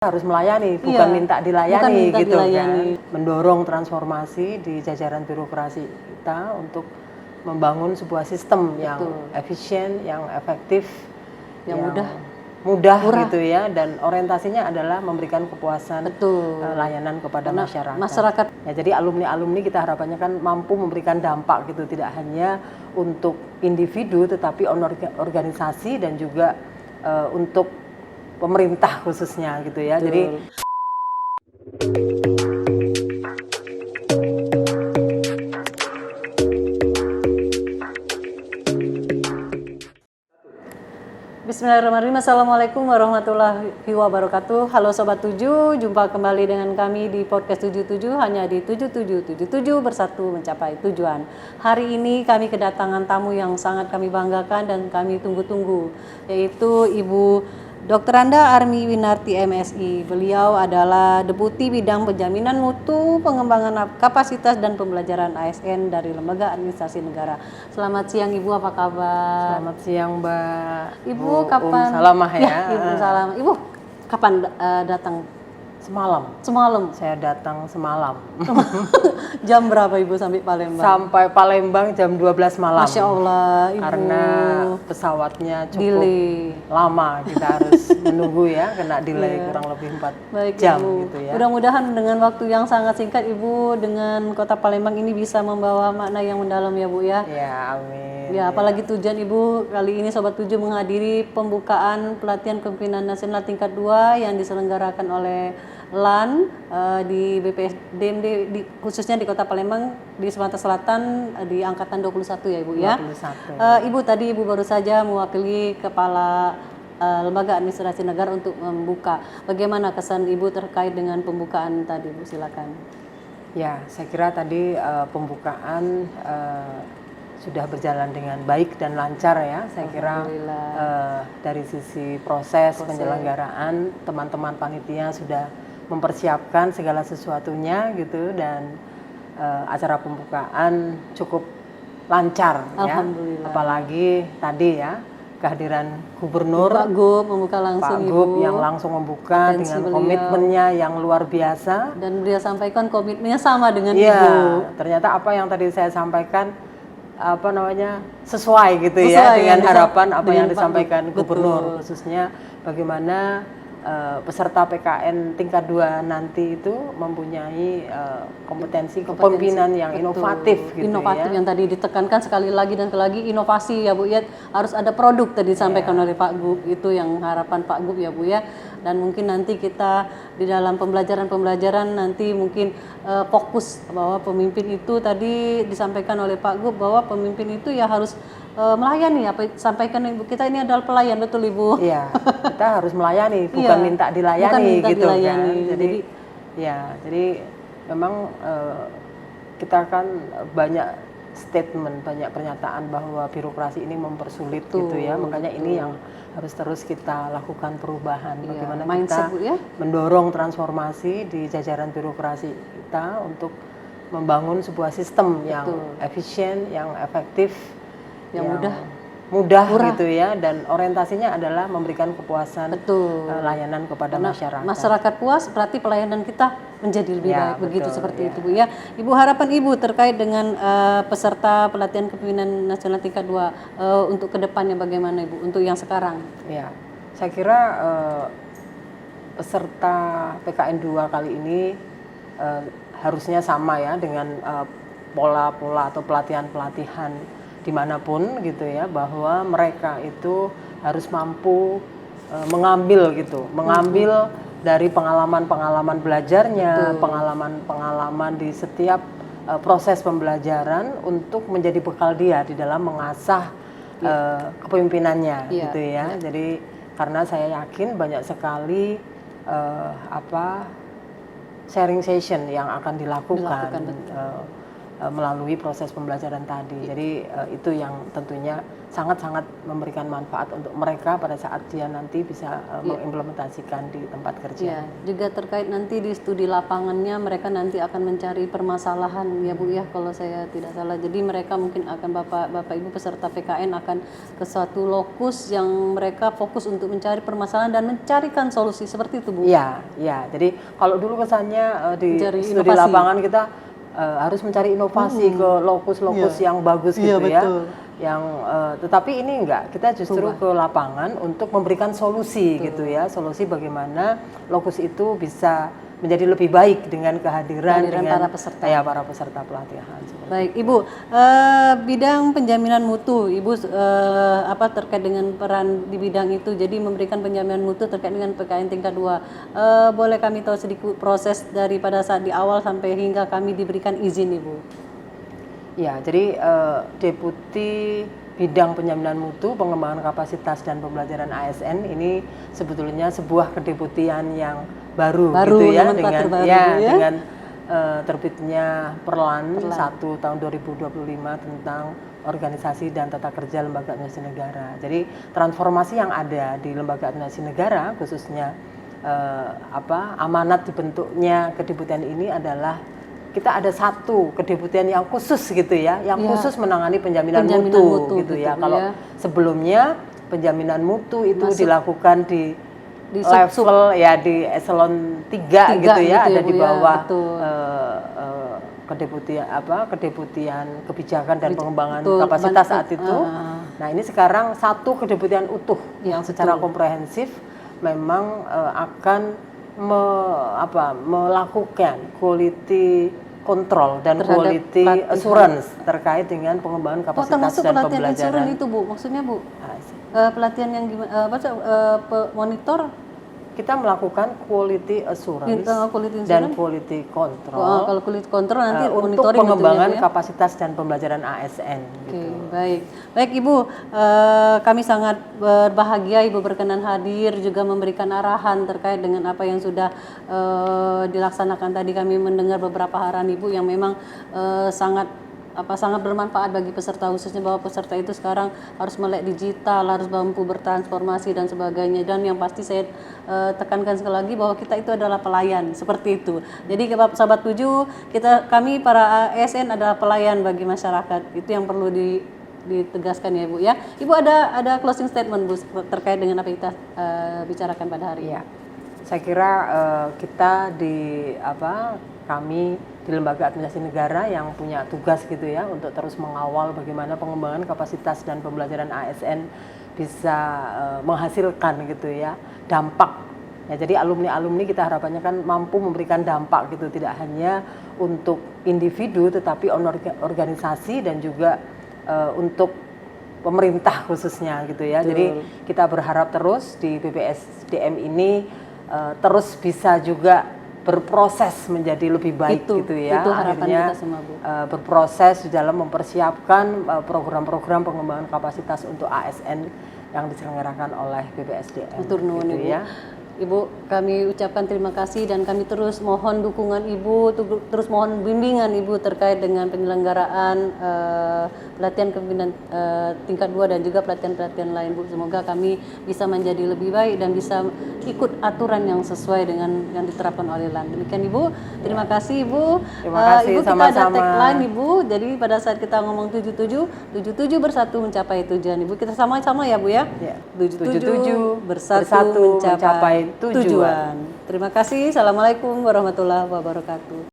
Harus melayani, bukan minta dilayani gitu kan. Mendorong transformasi di jajaran birokrasi kita untuk membangun sebuah sistem yang efisien, yang efektif, yang mudah gitu ya, dan orientasinya adalah memberikan kepuasan layanan kepada masyarakat. Ya, jadi alumni-alumni kita harapannya kan mampu memberikan dampak gitu, tidak hanya untuk individu tetapi organisasi dan juga untuk pemerintah khususnya gitu ya. Jadi Bismillahirrahmanirrahim. Assalamualaikum warahmatullahi wabarakatuh. Halo Sobat 7, jumpa kembali dengan kami di podcast 77 hanya di 7777 bersatu mencapai tujuan. Hari ini kami kedatangan tamu yang sangat kami banggakan dan kami tunggu-tunggu, yaitu Ibu Dr. Anda Armi Winarti MSI. Beliau adalah Deputi Bidang Penjaminan Mutu, Pengembangan Kapasitas dan Pembelajaran ASN dari Lembaga Administrasi Negara. Selamat siang Ibu, apa kabar? Selamat siang Mbak. Ibu kapan? Salamah ya. Ibu Salamah. Ibu kapan datang? Semalam. Saya datang semalam. Jam berapa Ibu sampai Palembang? Sampai Palembang jam 12 malam. Masya Allah, Ibu. Karena pesawatnya cukup delay. Lama, kita harus menunggu ya, kena delay kurang lebih 4 jam Ibu. gitu ya. Mudah-mudahan dengan waktu yang sangat singkat Ibu dengan Kota Palembang ini bisa membawa makna yang mendalam ya Bu ya. Ya, amin. Ya, apalagi tujuan Ibu kali ini Sobat 7 menghadiri pembukaan pelatihan kepemimpinan nasional tingkat 2 yang diselenggarakan oleh LAN di BPSDMD khususnya di Kota Palembang di Sumatera Selatan di angkatan 21 ya Ibu ya. 21. Ibu tadi Ibu baru saja mewakili Kepala Lembaga Administrasi Negara untuk membuka. Bagaimana kesan Ibu terkait dengan pembukaan tadi Bu? Silakan. Ya, saya kira tadi pembukaan sudah berjalan dengan baik dan lancar ya. Saya kira dari sisi proses penyelenggaraan teman-teman panitia sudah mempersiapkan segala sesuatunya gitu, dan acara pembukaan cukup lancar ya. Apalagi tadi ya kehadiran Gubernur Pak Gub membuka langsung, Pak Gub yang langsung membuka dengan komitmennya yang luar biasa, dan beliau sampaikan komitmennya sama dengan Ibu. Ternyata apa yang tadi saya sampaikan sesuai gitu ya dengan harapan apa yang disampaikan Gubernur, khususnya bagaimana peserta PKN tingkat 2 nanti itu mempunyai kompetensi kepemimpinan yang inovatif gitu ya. Yang tadi ditekankan sekali lagi dan lagi inovasi ya Bu ya, harus ada produk tadi disampaikan oleh Pak Gub, itu yang harapan Pak Gub ya Bu ya. Dan mungkin nanti kita di dalam pembelajaran nanti mungkin fokus bahwa pemimpin itu tadi disampaikan oleh Pak Gub bahwa pemimpin itu ya harus melayani, apa sampaikan Ibu, kita ini adalah pelayan, betul Ibu? Iya, kita harus melayani, bukan minta dilayani gitu kan. Jadi memang kita kan banyak statement, banyak pernyataan bahwa birokrasi ini mempersulit gitu ya. Makanya ini yang harus terus kita lakukan perubahan. Bagaimana kita mendorong transformasi di jajaran birokrasi kita untuk membangun sebuah sistem yang efisien, yang efektif, yang mudah gitu ya, dan orientasinya adalah memberikan kepuasan layanan kepada masyarakat. Masyarakat puas berarti pelayanan kita menjadi lebih baik, begitu seperti itu Bu ya. Ibu, harapan Ibu terkait dengan peserta pelatihan kepemimpinan nasional tingkat 2 untuk kedepannya bagaimana Ibu untuk yang sekarang? Ya, saya kira peserta PKN 2 kali ini harusnya sama ya dengan pola-pola atau pelatihan-pelatihan dimanapun gitu ya, bahwa mereka itu harus mampu mengambil dari pengalaman-pengalaman belajarnya, pengalaman-pengalaman di setiap proses pembelajaran untuk menjadi bekal dia di dalam mengasah kepemimpinannya gitu ya. Jadi karena saya yakin banyak sekali sharing session yang akan dilakukan. melalui proses pembelajaran tadi. Jadi itu yang tentunya sangat-sangat memberikan manfaat untuk mereka pada saat dia nanti bisa mengimplementasikan di tempat kerja. Ya, juga terkait nanti di studi lapangannya mereka nanti akan mencari permasalahan ya Bu ya, kalau saya tidak salah. Jadi mereka mungkin akan Bapak Ibu peserta PKN akan ke suatu lokus yang mereka fokus untuk mencari permasalahan dan mencarikan solusi, seperti itu Bu. Iya, ya. Jadi kalau dulu kesannya di Mencari studi inovasi. lapangan kita harus mencari inovasi ke lokus-lokus yang bagus gitu ya. betul. Yang tetapi ini enggak, kita justru ke lapangan untuk memberikan solusi gitu ya, solusi bagaimana lokus itu bisa menjadi lebih baik dengan kehadiran dengan para peserta pelatihan. Baik Ibu, bidang penjaminan mutu, Ibu terkait dengan peran di bidang itu, jadi memberikan penjaminan mutu terkait dengan PKN tingkat 2. Boleh kami tahu sedikit proses daripada saat di awal sampai hingga kami diberikan izin Ibu? Ya, jadi Deputi Bidang Penjaminan Mutu, Pengembangan Kapasitas dan Pembelajaran ASN ini sebetulnya sebuah kedeputian yang baru gitu ya, dengan terbitnya Perlan 1 tahun 2025 tentang organisasi dan tata kerja lembaga administrasi negara. Jadi transformasi yang ada di lembaga administrasi negara, khususnya amanat dibentuknya kedeputian ini adalah kita ada satu kedeputian yang khusus gitu ya, yang khusus menangani penjaminan mutu gitu ya. Kalau sebelumnya penjaminan mutu itu dilakukan di level ya di eselon 3 gitu ya, ada di bawah kedeputian kebijakan dan pengembangan kapasitas saat itu. Nah, ini sekarang satu kedeputian utuh yang secara komprehensif memang akan melakukan quality control dan quality assurance terkait dengan pengembangan kapasitas dan pembelajaran. Itu Bu, maksudnya Bu, pelatihan yang gimana? Monitor? Kita melakukan quality assurance dan quality control. Kalau quality control nanti untuk pengembangan kapasitas dan pembelajaran ASN. Gitu. Baik Ibu, kami sangat berbahagia Ibu berkenan hadir juga memberikan arahan terkait dengan apa yang sudah dilaksanakan tadi. Kami mendengar beberapa arahan Ibu yang memang sangat bermanfaat bagi peserta, khususnya bahwa peserta itu sekarang harus melek digital, harus mampu bertransformasi dan sebagainya. Dan yang pasti saya tekankan sekali lagi bahwa kita itu adalah pelayan, seperti itu. Jadi sahabat 7, kami para ASN adalah pelayan bagi masyarakat. Itu yang perlu ditegaskan ya Bu ya. Ibu ada closing statement Bu terkait dengan apa yang kita bicarakan pada hari ini. Ya. Saya kira kita kami di Lembaga Administrasi Negara yang punya tugas gitu ya untuk terus mengawal bagaimana pengembangan kapasitas dan pembelajaran ASN bisa menghasilkan gitu ya dampak. Ya, jadi alumni-alumni kita harapannya kan mampu memberikan dampak gitu, tidak hanya untuk individu tetapi organisasi dan juga untuk pemerintah khususnya gitu ya. Jadi kita berharap terus di BPSDM ini terus bisa juga berproses menjadi lebih baik gitu ya. Itu harapan akhirnya kita semua, Bu. Berproses di dalam mempersiapkan program-program pengembangan kapasitas untuk ASN yang diselenggarakan oleh BPSDM. Gitu ya. Ibu, kami ucapkan terima kasih dan kami terus mohon dukungan Ibu, terus mohon bimbingan Ibu terkait dengan penyelenggaraan pelatihan kepemimpinan tingkat 2 dan juga pelatihan-pelatihan lain Bu. Semoga kami bisa menjadi lebih baik dan bisa ikut aturan yang sesuai dengan yang diterapkan oleh LAN. Demikian Ibu, terima kasih Ibu. Terima kasih, Ibu, sama-sama. kita ada tagline Ibu, jadi pada saat kita ngomong 77 bersatu mencapai tujuan Ibu. Kita sama-sama ya Bu ya. 77 bersatu mencapai tujuan. Terima kasih. Assalamualaikum warahmatullahi wabarakatuh.